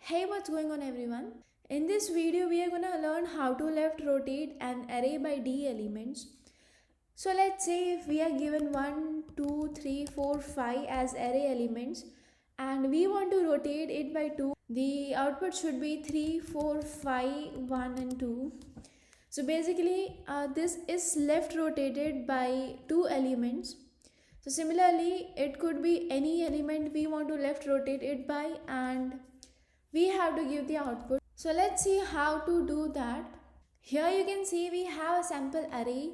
Hey, what's going on everyone? In this video we are gonna learn how to left rotate an array by d elements. So let's say if we are given 1, 2, 3, 4, 5 as array elements and we want to rotate it by 2, the output should be 3, 4, 5, 1 and 2. So basically this is left rotated by 2 elements. So similarly it could be any element we want to left rotate it by and we have to give the output. So let's see how to do that. Here you can see we have a sample array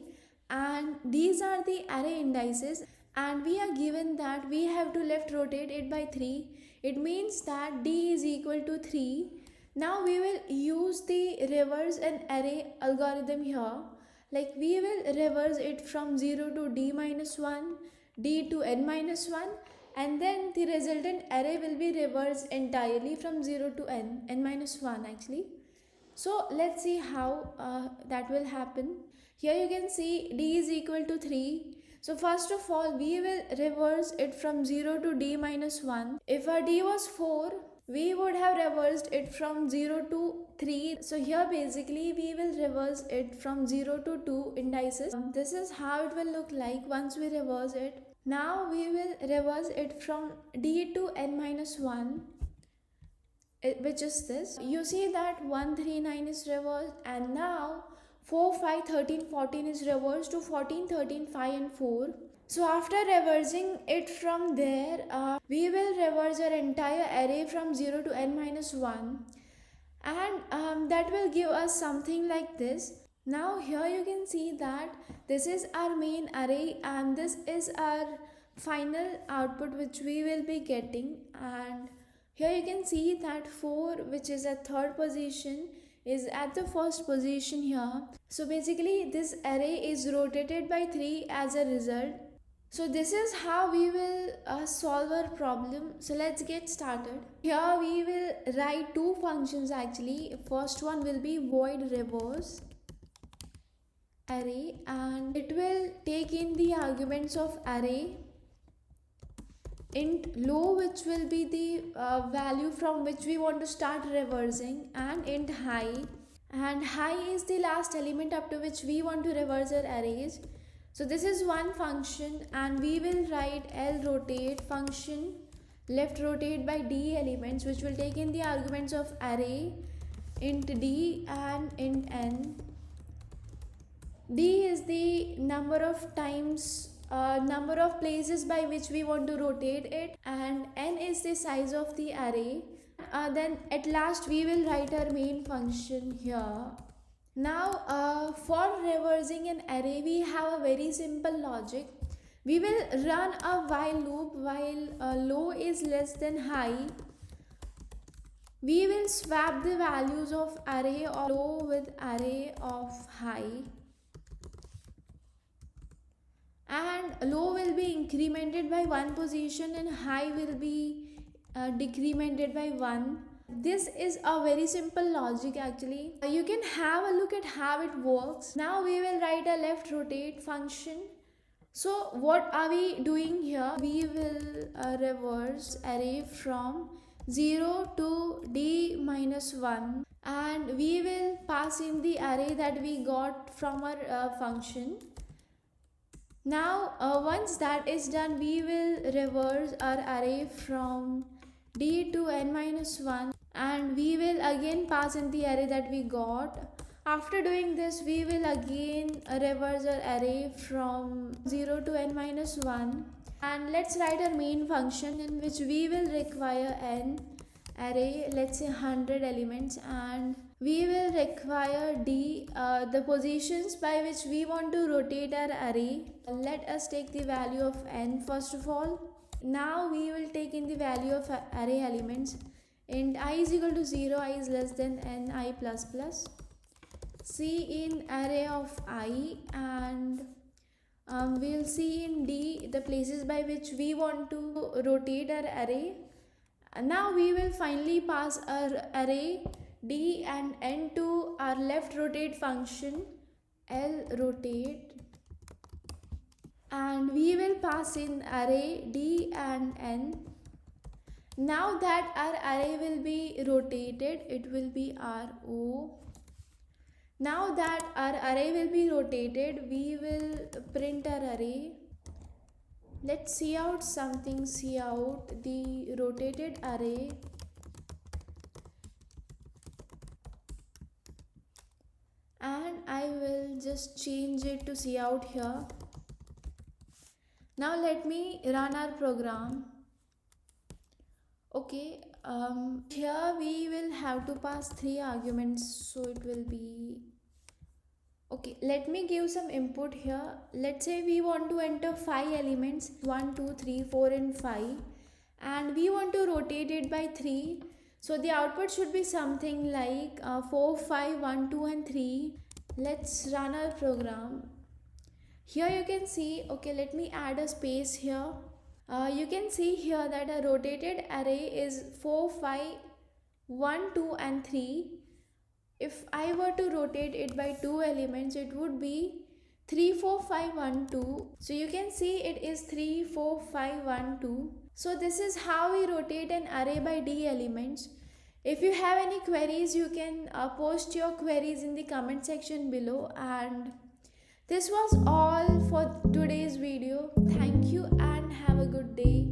and these are the array indices and we are given that we have to left rotate it by 3. It means that d is equal to 3. Now we will use the reverse an array algorithm here. Like we will reverse it from 0 to d minus 1, d to n minus 1, and then the resultant array will be reversed entirely from 0 to n minus 1 actually. So let's see how that will happen. Here you can see d is equal to 3. So first of all we will reverse it from 0 to d minus 1. If our d was 4, we would have reversed it from 0 to 3. So here basically we will reverse it from 0 to 2 indices. This is how it will look like once we reverse it. Now we will reverse it from d to n minus 1, which is this. You see that 1, 3, 9 is reversed and now 4, 5, 13, 14 is reversed to 14, 13, 5 and 4. So after reversing it from there, we will reverse our entire array from 0 to n minus 1 and that will give us something like this. Now here you can see that this is our main array and this is our final output which we will be getting, and here you can see that 4, which is at third position, is at the first position here. So basically this array is rotated by 3 as a result. So this is how we will solve our problem. So let's get started. Here we will write two functions actually. First one will be void reverse array and it will take in the arguments of array int low, which will be the value from which we want to start reversing, and int high, and high is the last element up to which we want to reverse our arrays. So this is one function and we will write L rotate function left rotate by d elements, which will take in the arguments of array int d and int n. D is the number of times number of places by which we want to rotate it, and n is the size of the array. Then at last we will write our main function here. Now for reversing an array we have a very simple logic. We will run a while loop while low is less than high. We will swap the values of array of low with array of high, and low will be incremented by 1 position and high will be decremented by 1. This is a very simple logic actually. You can have a look at how it works. Now we will write a left rotate function. So what are we doing here? We will reverse array from 0 to d minus 1 and we will pass in the array that we got from our function. Now once that is done, we will reverse our array from d to n minus 1 and we will again pass in the array that we got. After doing this, we will again reverse our array from 0 to n minus 1, and let's write our main function in which we will require n array, let's say 100 elements, and we will require d the positions by which we want to rotate our array. Let us take the value of n first of all. Now we will take in the value of array elements. Int I is equal to 0, I is less than n, I plus plus. C in array of I, and we'll see in d the places by which we want to rotate our array. Now we will finally pass our array d and n to our left rotate function L rotate, and we will pass in array d and n. Now that our array will be rotated, it will be RO. Now that our array will be rotated, we will print our array. Let's see out something, see out the rotated array. And I will just change it to see out here. Now let me run our program. Okay, here we will have to pass 3 arguments, so it will be okay. Let me give some input here. Let's say we want to enter 5 elements 1, 2, 3, 4, and 5, and we want to rotate it by 3. So the output should be something like 4, 5, 1, 2, and 3. Let's run our program. Here you can see, okay, let me add a space here. You can see here that a rotated array is 4, 5, 1, 2, and 3. If I were to rotate it by 2 elements, it would be 3, 4, 5, 1, 2. So you can see it is 3, 4, 5, 1, 2. So this is how we rotate an array by D elements. If you have any queries, you can post your queries in the comment section below. And this was all for today's video. Thank you and have a good day.